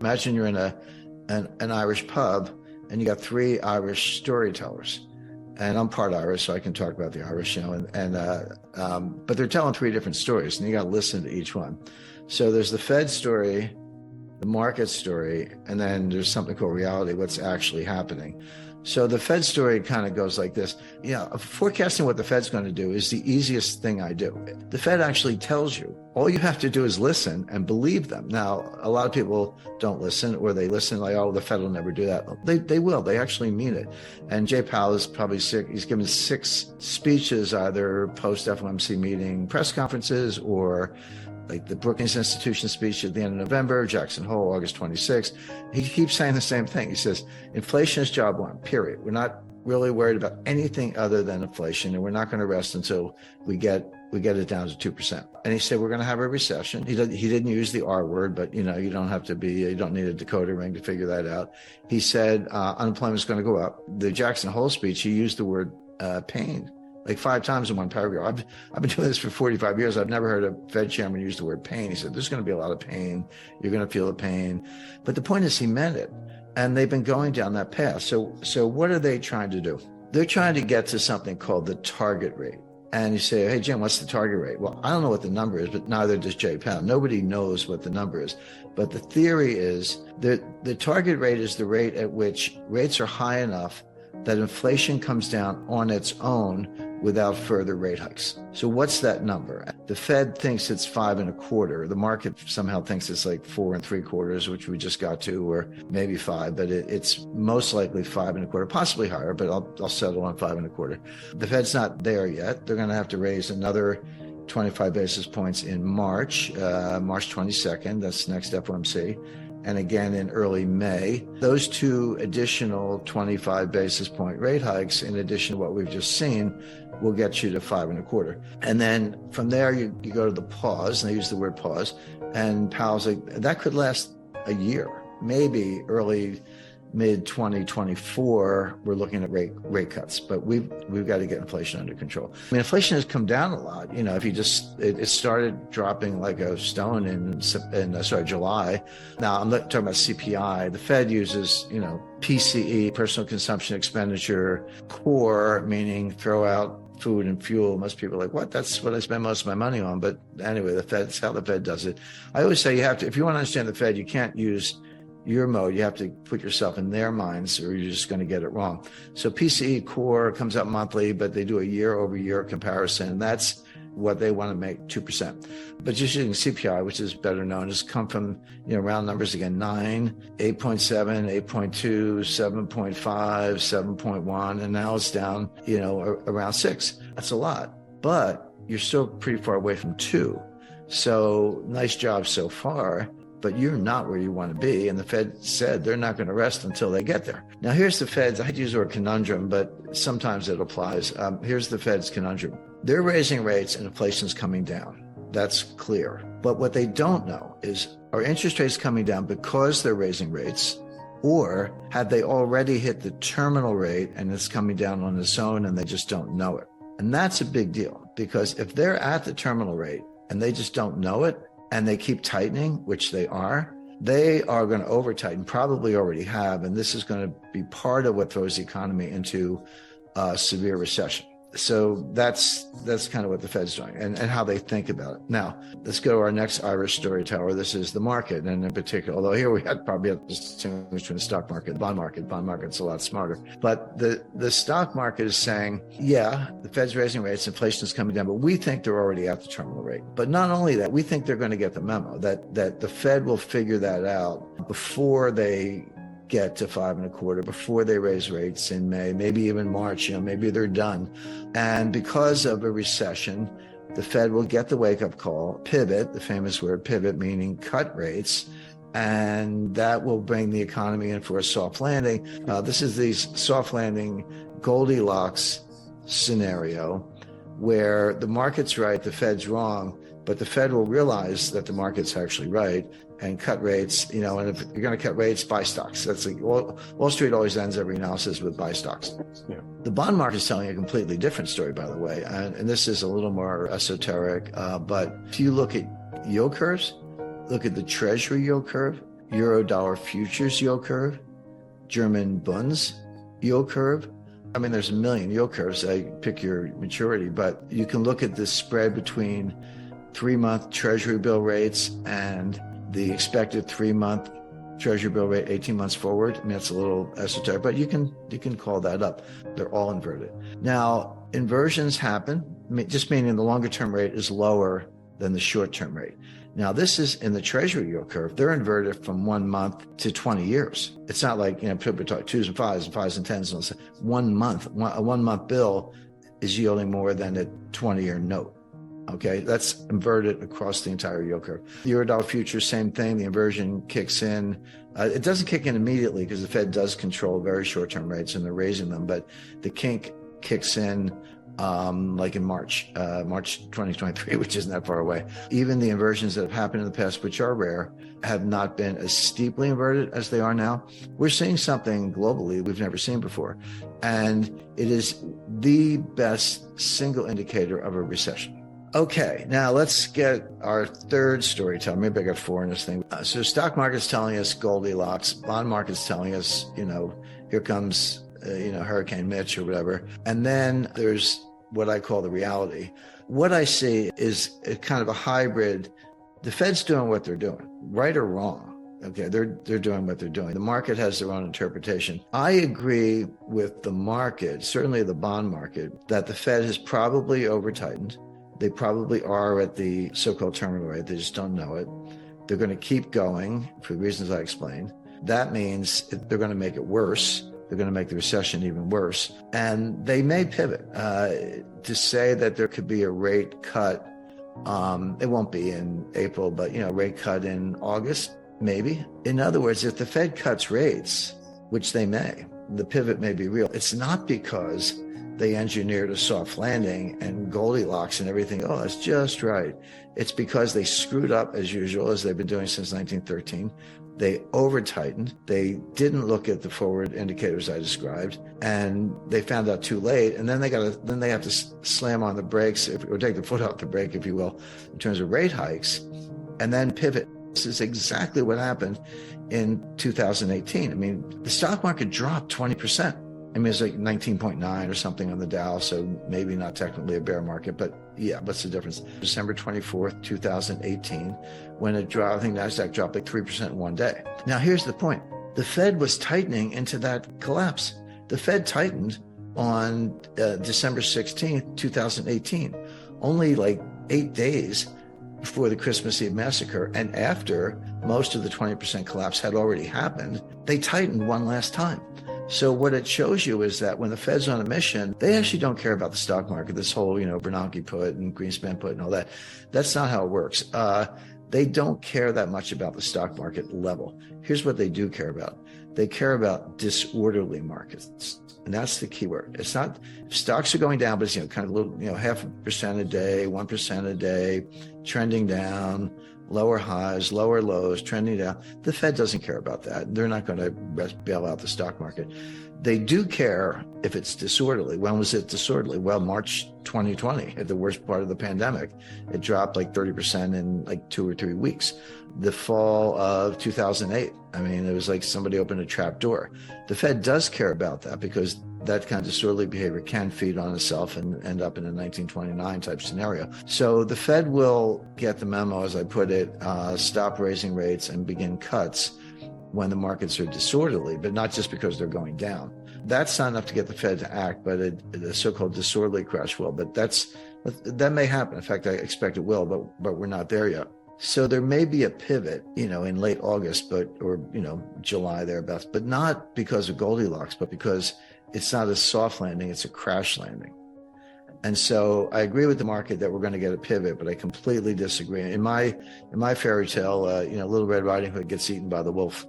Imagine you're in an Irish pub and you got three Irish storytellers. And I'm part Irish, so I can talk about the Irish, but they're telling three different stories, and you got to listen to each one. So there's the Fed story, the market story, and then there's something called reality, what's actually happening. So the Fed story kind of goes like this. Forecasting what the Fed's going to do is the easiest thing I do. The Fed actually tells you. All you have to do is listen and believe them. Now, a lot of people don't listen, or they listen like, oh, the Fed will never do that. They will. They actually mean it. And Jay Powell is probably sick. He's given 6 speeches, either post-FOMC meeting press conferences or like the Brookings Institution speech at the end of November, Jackson Hole, August 26th. He keeps saying the same thing. He says, inflation is job one, period. We're not really worried about anything other than inflation, and we're not going to rest until we get it down to 2%. And he said, we're going to have a recession. He didn't use the R word, but you don't need a decoder ring to figure that out. He said, unemployment is going to go up. The Jackson Hole speech, he used the word pain like 5 times in one paragraph. I've been doing this for 45 years. I've never heard a Fed chairman use the word pain. He said, there's going to be a lot of pain. You're going to feel the pain. But the point is, he meant it. And they've been going down that path. So what are they trying to do? They're trying to get to something called the target rate. And you say, hey, Jim, what's the target rate? Well, I don't know what the number is, but neither does Jay Powell. Nobody knows what the number is. But the theory is that the target rate is the rate at which rates are high enough that inflation comes down on its own without further rate hikes. So what's that number? The Fed thinks it's 5.25. The market somehow thinks it's like 4.75, which we just got to, or maybe 5, but it's most likely 5.25, possibly higher, but I'll settle on 5.25. The Fed's not there yet. They're going to have to raise another 25 basis points in March 22nd. That's next FOMC. And again in early May. Those 2 additional 25 basis point rate hikes, in addition to what we've just seen, will get you to 5.25. And then from there, you go to the pause, and they use the word pause. And Powell's like, that could last a year, maybe early mid-2024, we're looking at rate cuts, but we've got to get inflation under control. I mean, inflation has come down a lot. If you it started dropping like a stone in July. Now I'm not talking about CPI. The Fed uses, PCE, personal consumption expenditure, core, meaning throw out food and fuel. Most people are like, what? That's what I spend most of my money on. But anyway, that's how the Fed does it. I always say if you want to understand the Fed, you can't use your mode. You have to put yourself in their minds, or you're just going to get it wrong. So PCE core comes out monthly, but they do a year-over-year comparison. That's what they want to make 2%. But just using CPI, which is better known, has come from, round numbers again, 9, 8.7, 8.2, 7.5, 7.1, and now it's down, around 6. That's a lot, but you're still pretty far away from 2. So nice job so far. But you're not where you want to be. And the Fed said they're not going to rest until they get there. Now, here's the Fed's, I hate to use the word conundrum, but sometimes it applies. Here's the Fed's conundrum. They're raising rates and inflation's coming down. That's clear. But what they don't know is, are interest rates coming down because they're raising rates, or have they already hit the terminal rate and it's coming down on its own and they just don't know it? And that's a big deal, because if they're at the terminal rate and they just don't know it, and they keep tightening, which they are going to over-tighten, probably already have, and this is going to be part of what throws the economy into a severe recession. So that's kind of what the Fed's doing and how they think about it. Now, let's go to our next Irish storyteller. This is the market, and in particular, although here we probably have to distinguish between the stock market and the bond market. Bond market's a lot smarter. But the stock market is saying, yeah, the Fed's raising rates, inflation is coming down, but we think they're already at the terminal rate. But not only that, we think they're going to get the memo, that the Fed will figure that out before they get to 5.25, before they raise rates in May, maybe even March, maybe they're done. And because of a recession, the Fed will get the wake-up call, pivot, the famous word pivot, meaning cut rates, and that will bring the economy in for a soft landing. This is the soft landing Goldilocks scenario where the market's right, the Fed's wrong, but the Fed will realize that the market's actually right and cut rates, and if you're going to cut rates, buy stocks. That's like Wall Street always ends every analysis with buy stocks. Yeah. The bond market is telling a completely different story, by the way. And this is a little more esoteric. But if you look at yield curves, look at the Treasury yield curve, Euro-dollar futures yield curve, German Bunds yield curve. I mean, there's a million yield curves. I pick your maturity, but you can look at the spread between 3-month Treasury bill rates and the expected 3-month Treasury bill rate 18 months forward. I mean, that's a little esoteric, but you can call that up. They're all inverted. Now, inversions happen, just meaning the longer term rate is lower than the short term rate. Now, this is in the Treasury yield curve. They're inverted from 1 month to 20 years. It's not like, people talk 2s and 5s and 5s and 10s. And say 1 month, a 1 month bill is yielding more than a 20-year note. Okay, that's inverted across the entire yield curve. Euro-dollar futures, same thing. The inversion kicks in. It doesn't kick in immediately because the Fed does control very short-term rates and they're raising them, but the kink kicks in like in March 2023, which isn't that far away. Even the inversions that have happened in the past, which are rare, have not been as steeply inverted as they are now. We're seeing something globally we've never seen before, and it is the best single indicator of a recession. Okay, now let's get our third storyteller. Maybe I got 4 in this thing. So stock market's telling us Goldilocks, bond market's telling us, here comes, Hurricane Mitch or whatever. And then there's what I call the reality. What I see is a kind of a hybrid. The Fed's doing what they're doing, right or wrong. Okay, they're doing what they're doing. The market has their own interpretation. I agree with the market, certainly the bond market, that the Fed has probably over-tightened. They probably are at the so-called terminal rate. They just don't know it. They're going to keep going for the reasons I explained. That means they're going to make it worse. They're going to make the recession even worse. And they may pivot. To say that there could be a rate cut, it won't be in April, but, rate cut in August, maybe. In other words, if the Fed cuts rates, which they may, the pivot may be real. It's not because they engineered a soft landing and Goldilocks and everything. Oh, that's just right. It's because they screwed up as usual, as they've been doing since 1913. They over-tightened. They didn't look at the forward indicators I described, and they found out too late. And then they have to slam on the brakes, or take the foot off the brake, if you will, in terms of rate hikes, and then pivot. This is exactly what happened in 2018. I mean, the stock market dropped 20%. I mean, it's like 19.9 or something on the Dow, so maybe not technically a bear market, but yeah, what's the difference? December 24th, 2018, when it dropped, I think NASDAQ dropped like 3% in one day. Now, here's the point. The Fed was tightening into that collapse. The Fed tightened on December 16th, 2018, only like 8 days before the Christmas Eve massacre, and after most of the 20% collapse had already happened, they tightened one last time. So what it shows you is that when the Fed's on a mission, they actually don't care about the stock market, this whole, Bernanke put and Greenspan put and all that. That's not how it works. They don't care that much about the stock market level. Here's what they do care about. They care about disorderly markets. And that's the key word. It's not, if stocks are going down, but it's, kind of little, 0.5% a day, 1% a day, trending down, lower highs, lower lows, trending down. The Fed doesn't care about that. They're not going to bail out the stock market. They do care if it's disorderly. When was it disorderly? Well, March 2020, at the worst part of the pandemic. It dropped like 30% in like 2 or 3 weeks. The fall of 2008, I mean, it was like somebody opened a trap door. The Fed does care about that because that kind of disorderly behavior can feed on itself and end up in a 1929 type scenario. So the Fed will get the memo, as I put it, stop raising rates and begin cuts when the markets are disorderly, but not just because they're going down. That's not enough to get the Fed to act, but a so-called disorderly crash will. But that may happen. In fact, I expect it will, but we're not there yet. So there may be a pivot, in late August, or July thereabouts, but not because of Goldilocks, but because it's not a soft landing, it's a crash landing. And so I agree with the market that we're going to get a pivot, but I completely disagree. In my fairy tale, Little Red Riding Hood gets eaten by the wolf.